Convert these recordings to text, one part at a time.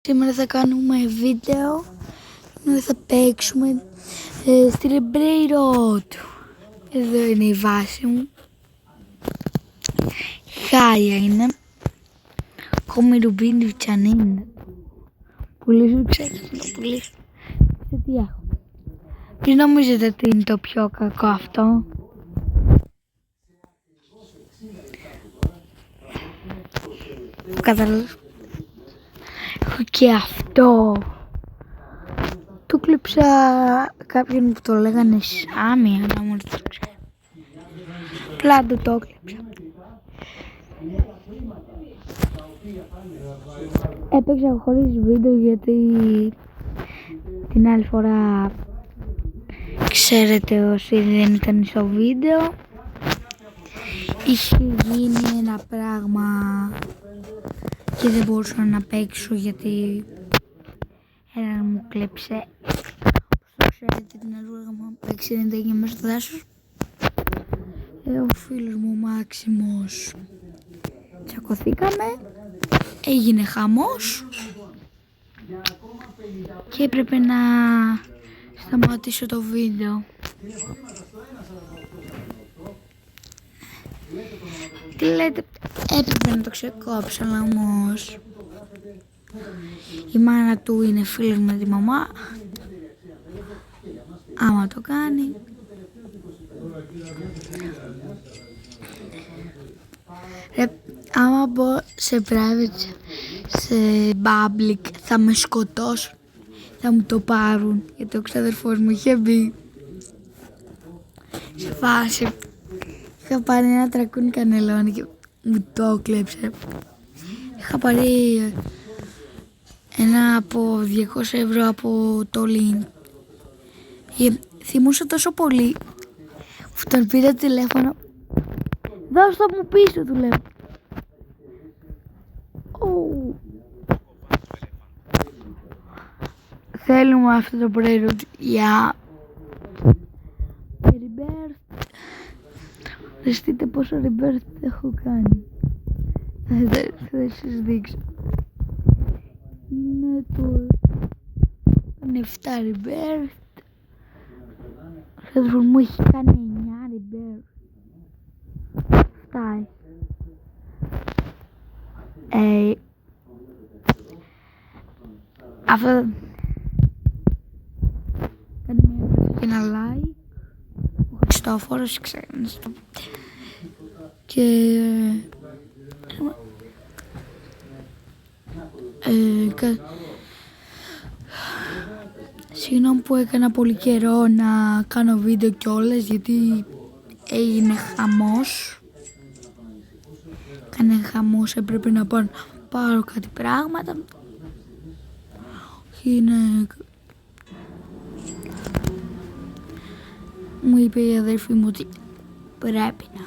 Σήμερα θα κάνουμε βίντεο, θα παίξουμε στη Λεμπρέιρο του. Εδώ είναι η βάση μου. Χάλια είναι. Ακόμη ρουμπίνι βιτσανίνη. Πουλήσω ξέρετε το πουλήσω. Τι έχω. Τι νομίζετε ότι είναι το πιο κακό αυτό? Καταλαβαίνω. Έχω και αυτό. Του κλείψα κάποιον που το λέγανε Σάμι, αλλά μόνο το ξέρω. Απλά το κλείψα. Έπαιξα χωρίς βίντεο γιατί την άλλη φορά, ξέρετε όσοι δεν ήταν στο βίντεο, είχε γίνει ένα πράγμα και δεν μπορούσα να παίξω γιατί έναν μου κλέψε. Όπως ξέρετε, την άλλη φορά μου accident μέσα στο δάσος. Ο φίλος μου ο Μάξιμος, τσακωθήκαμε, έγινε χαμός και έπρεπε να σταματήσω το βίντεο. Τι λέτε, έπρεπε να το ξεκόψω, αλλά όμως η μάνα του είναι φίλος με τη μαμά. Άμα το κάνει, άμα μπω σε private, σε public, θα με σκοτώσουν, θα μου το πάρουν, γιατί ο ξαδερφός μου είχε μπει σε φάση. Είχα πάρει ένα τρακούνι κανελόνι και μου το κλέψε. Είχα πάρει ένα από 200 ευρώ από το link. Θυμούσα τόσο πολύ που τον πήρα τηλέφωνο. Δώσ' το μου πίσω, του λέω. Θέλουμε αυτό το προϊόν για rebirth. Δείτε πόσο rebirth έχω κάνει. Θα σας δείξω. Είναι το 7 rebirth. Ο αδερφός μου έχει κάνει 9 rebirth. Φτάει. Αυτό κάνει ένα like. Ο Χριστόφορος, ξέρεις. Και συγγνώμη που έκανα πολύ καιρό να κάνω βίντεο κιόλας, γιατί έγινε χαμός. Κάνε χαμός, έπρεπε να πάρω κάτι πράγματα. Μου είπε η αδερφή μου ότι πρέπει να...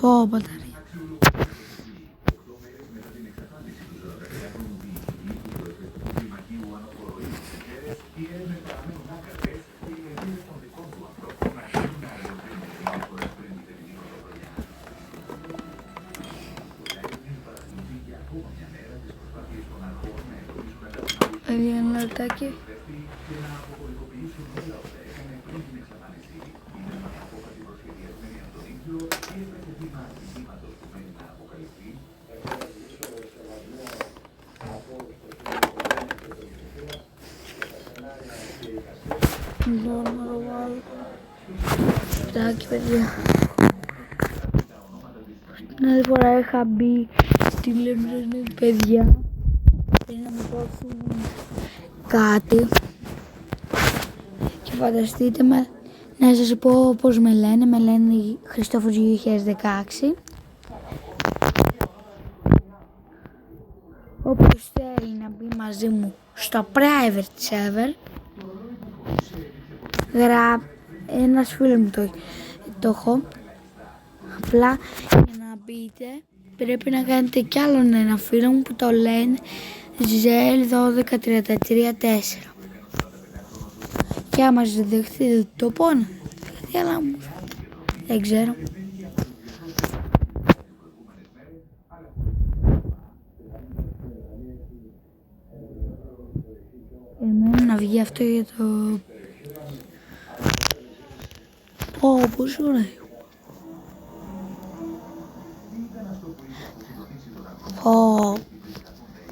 Πω μπαταρία. Ένα λεπτάκι. Κοιτάκι, παιδιά. Την άλλη φορά είχα μπει στη Λεμπρέιρο, παιδιά, για να μου δώσουν κάτι. Και φανταστείτε να σας πω πώς με λένε. Με λένε Χριστόφορος 2016. Όποιος θέλει να μπει μαζί μου στο private server, ένας φίλος μου το έχω. Απλά για να μπείτε πρέπει να κάνετε κι άλλον ένα φίλο μου που το λένε ZL12334. Και άμα σας δεχτείτε το πόνο, αλλά δεν ξέρω. βγει αυτό για το... πόσο ωραίο.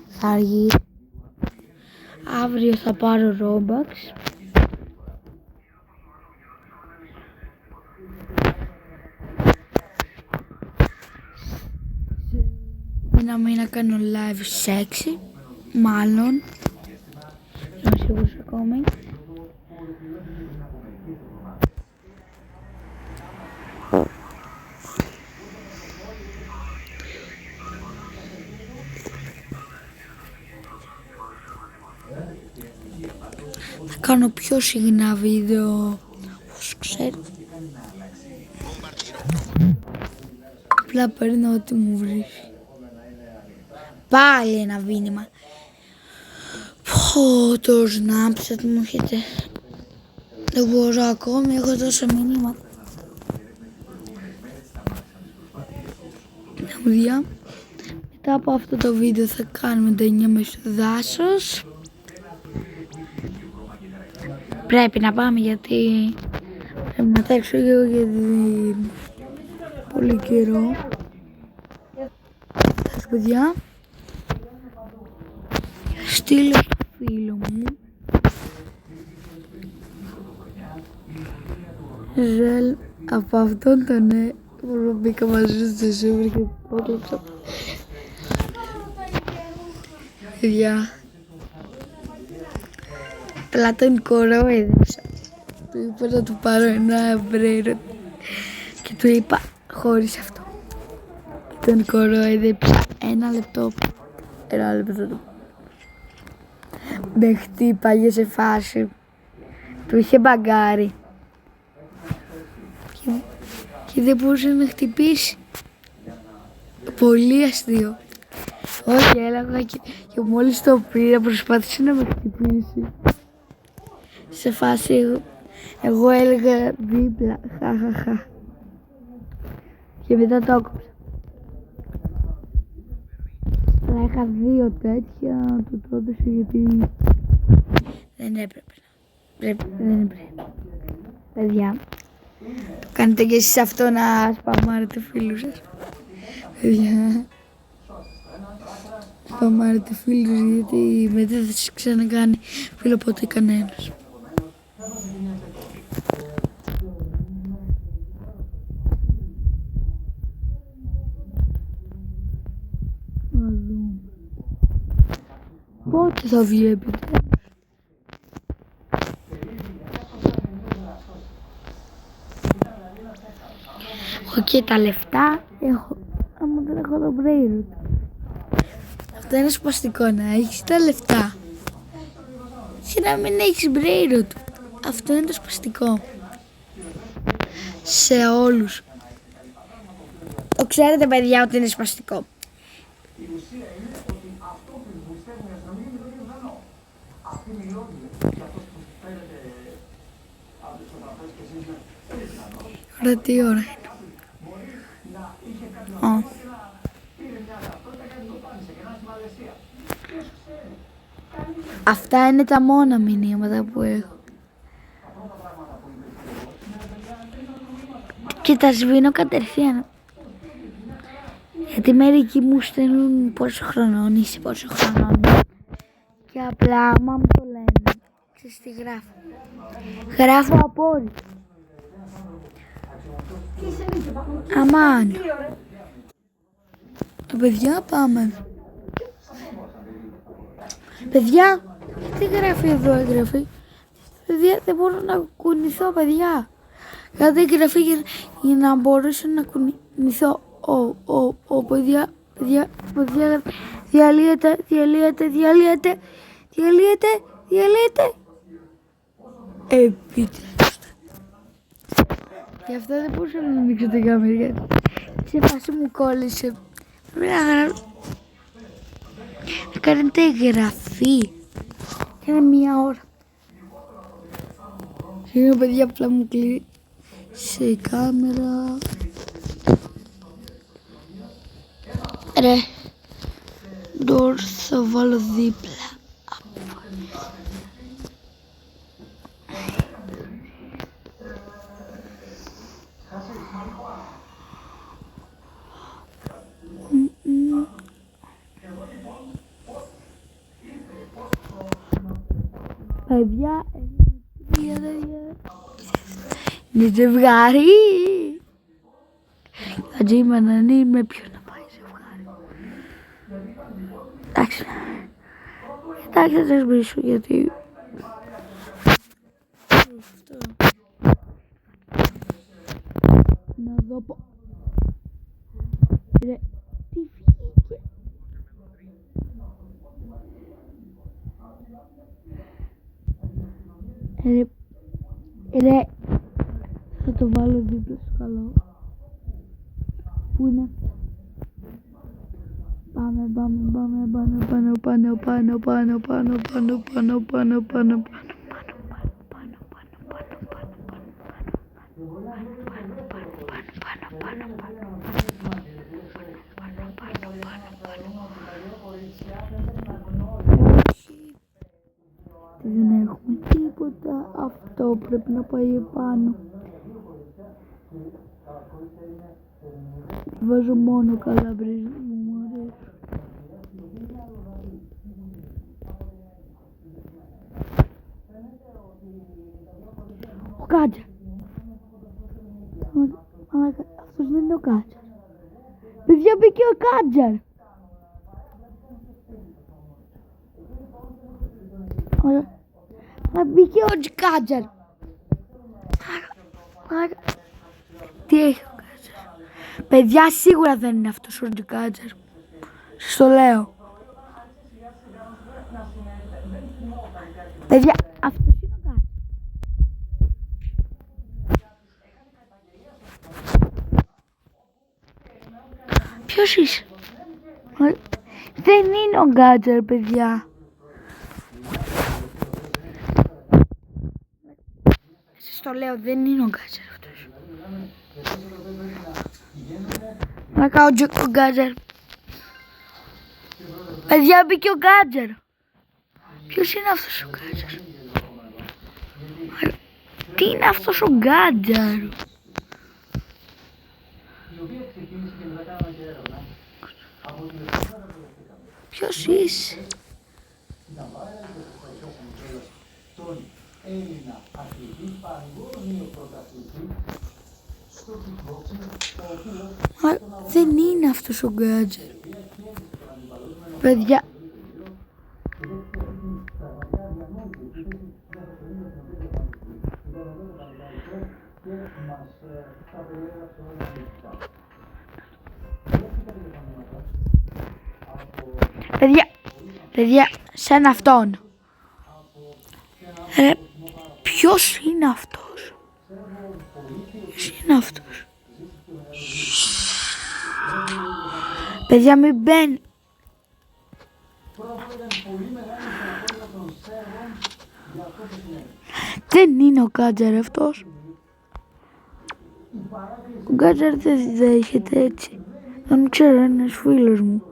Θα αργεί. Αύριο θα πάρω Robux. Ένα μήνα κάνω live σε 6, μάλλον. Δεν είμαι σίγουρος ακόμη. Θα κάνω πιο συχνά βίντεο, όπως ξέρω. Απλά παίρνω ό,τι μου βρίσκει. Πάλι ένα μήνυμα. Το Snapchat μου έρχεται. Δεν μπορώ ακόμη, έχω τόσα μηνύματα. Παιδιά, μετά από αυτό το βίντεο θα κάνουμε το 9 μες στο δάσος. Πρέπει να πάμε γιατί πρέπει να τρέξω λίγο γιατί πολύ καιρό. Εντάξει παιδιά, στείλω στο φίλο μου Ζελ από αυτόν τον που μπήκα μαζί στο σούπερ και πόκλεψα. Παιδιά, απλά τον κορόιδεψα. Του είπα να του πάρω ένα μπρέιρο και του είπα χωρίς αυτό. Και τον κορόιδεψα ένα λεπτό. Με χτύπαγε σε φάση. Του είχε μπαγκάρει. Και δεν μπορούσε να χτυπήσει. Πολύ αστείο. Όχι, έλεγα και μόλις το πήρα προσπάθησε να με χτυπήσει. Σε φάση εγώ έλεγα δίπλα, χαχαχα. Και μετά το έκοψα. Αλλά είχα 2 τέτοια, το έδωσα γιατί δεν έπρεπε. Δεν έπρεπε. Παιδιά, το κάνετε και εσείς αυτό να σπαμάρετε φίλους σας. Παιδιά, σπαμάρετε φίλους γιατί μετά θα σας ξανακάνει φίλο ποτέ κανένας. Πότε θα βγει επιτέλους? Έχω και τα λεφτά, άμα δεν έχω το brain. Αυτό είναι σπαστικό, να έχεις τα λεφτά και να μην έχεις brain. Αυτό είναι το σπαστικό. Σε όλους. Το ξέρετε παιδιά ότι είναι σπαστικό. Ωραία, τι ώρα είναι? Αυτά είναι τα μόνα μηνύματα που έχω. Και τα σβήνω κατευθείαν. Γιατί μερικοί μου στέλνουν πόσο χρονών είσαι, πόσο χρονών. Και απλά άμα μου το λένε, ξέρεις τι γράφω? Γράφω απόλυτο. Αμάν. Παιδιά πάμε. Παιδιά, τι γράφει εδώ έγραφε? Παιδιά, δεν μπορώ να κουνηθώ παιδιά. Κάτι έγραφε για να μπορέσω να κουνηθώ. Παιδιά, διαλύεται. Επιτέλους. Γι' αυτό δεν μπορούσα να ανοίξω την κάμερα. Σε φάση μου κόλλησε. Πρέπει να κάνετε εγγραφή. Κάνε 1 ώρα. Συγγνώμη παιδιά, απλά μου κλείνει σε η κάμερα. Ρε, τώρα θα βάλω δίπλα. Παιδιά, είναι ζευγάρι. Ατζήμα να είναι με ποιον να πάει ζευγάρι. Εντάξει, θα σας βρίσκω γιατί... Να δω πω... Ρε, τι βγήκε. Ρε, θα το βάλω δίπλα στο καλό. Πού είναι? Πάμε πάνω. Δεν έχουμε τίποτα, αυτό πρέπει να πάει επάνω. Βάζω μόνο καλαμπρίζ, μου αρέσει. Ο Κάτζερ. Αυτός δεν είναι ο Κάτζερ. Παιδιά, μπήκε ο Κάτζερ. Μπήκε ο Κάτζερ. Τι έχει ο Κάτζερ? Παιδιά, σίγουρα δεν είναι αυτός ο Κάτζερ. Σας το λέω. Παιδιά, αυτός είναι ο Κάτζερ. Ποιος είσαι? Δεν είναι ο Κάτζερ, παιδιά. Σας το λέω, δεν είναι ο Κάτζερ αυτός. Να κάνω ο Κάτζερ. Παιδιά, μπήκε ο Κάτζερ. Ποιος είναι αυτός ο Κάτζερ? Τι είναι αυτός ο Κάτζερ? Ποιος είσαι? Δεν είναι αυτός ο Κάτζερ. Παιδιά, παιδιά, σαν αυτόν. Ποιος είναι αυτός? Ποιος είναι αυτός? Παιδιά, μην μπαίνει. Δεν είναι ο Κάτζερ αυτός. Ο Κάτζερ δεν δέχεται έτσι. Δεν ξέρω, ένας φίλος μου.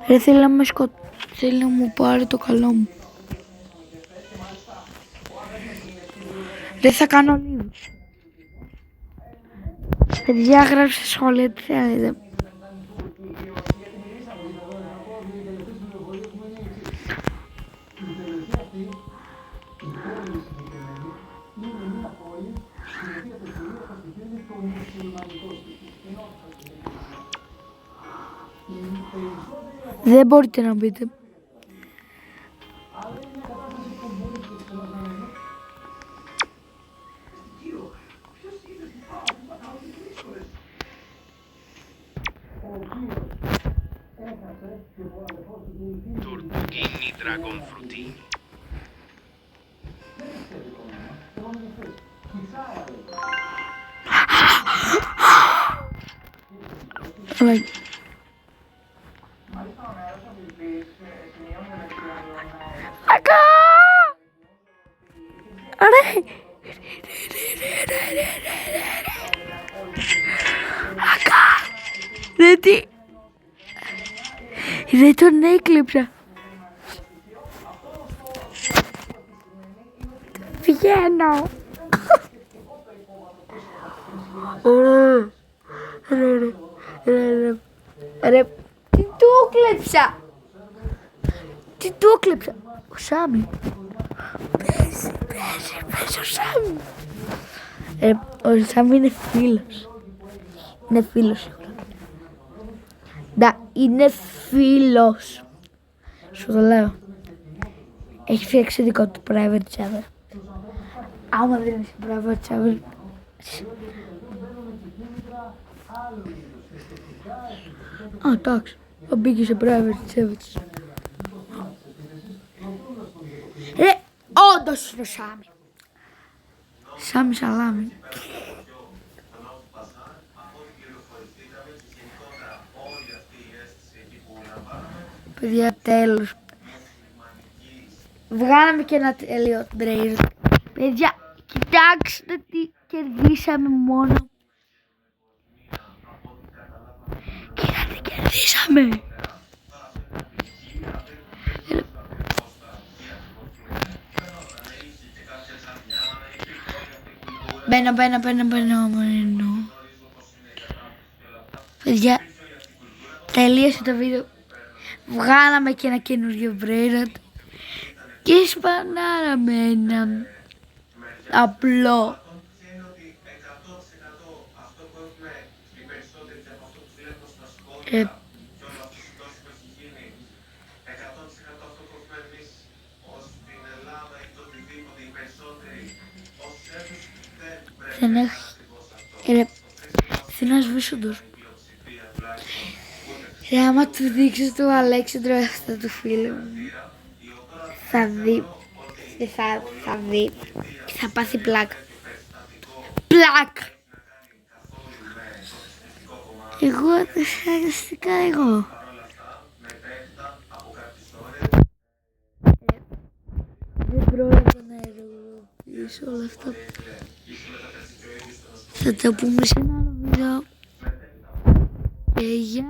Ρε, θέλει να με θέλει να μου πάρει το καλό μου. Δεν θα κάνω λίγο. Παιδιά, γράψτε σχόλια τι θέλετε. Δεν μπορείτε να μπείτε. Tortughini Dragon Frutini. Δεν τον έκλειψα. Βγαίνω. Ρε, τι του κλέψα. Τι του κλέψα. Ο Σάμι. Παίζει ο Σάμι. Ο Σάμι είναι φίλος. Είναι φίλος σίγουρα. Είναι φίλος. Σου το λέω. Έχει φτιάξει δικό του private server. Άμα δεν είσαι private server. Α, εντάξει. Μπήκε σε private server. Ρε, όντως είναι ο Σάμι. Σάμι Σαλάμι. Παιδιά, τέλος. Βγάλαμε και ένα τέλειο brain. Παιδιά, κοιτάξτε τι κερδίσαμε μόνο. Κοίτα τι κερδίσαμε. Μπαίνω. Παιδιά, τελείωσε το βίντεο. Βγάλαμε και ένα καινούργιο brain. Και σπανάραμε ένα απλό. Θέλω να σβήσω τους. Άμα του δείξω του Αλέξανδρο αυτό του φίλου μου, θα δει και θα πάθει πλάκα. Εγώ δεν εγώ. Δεν πρόλαβα να ενεργοποιήσω όλα αυτά. Θα τα πούμε σε ένα άλλο βίντεο. Γεια.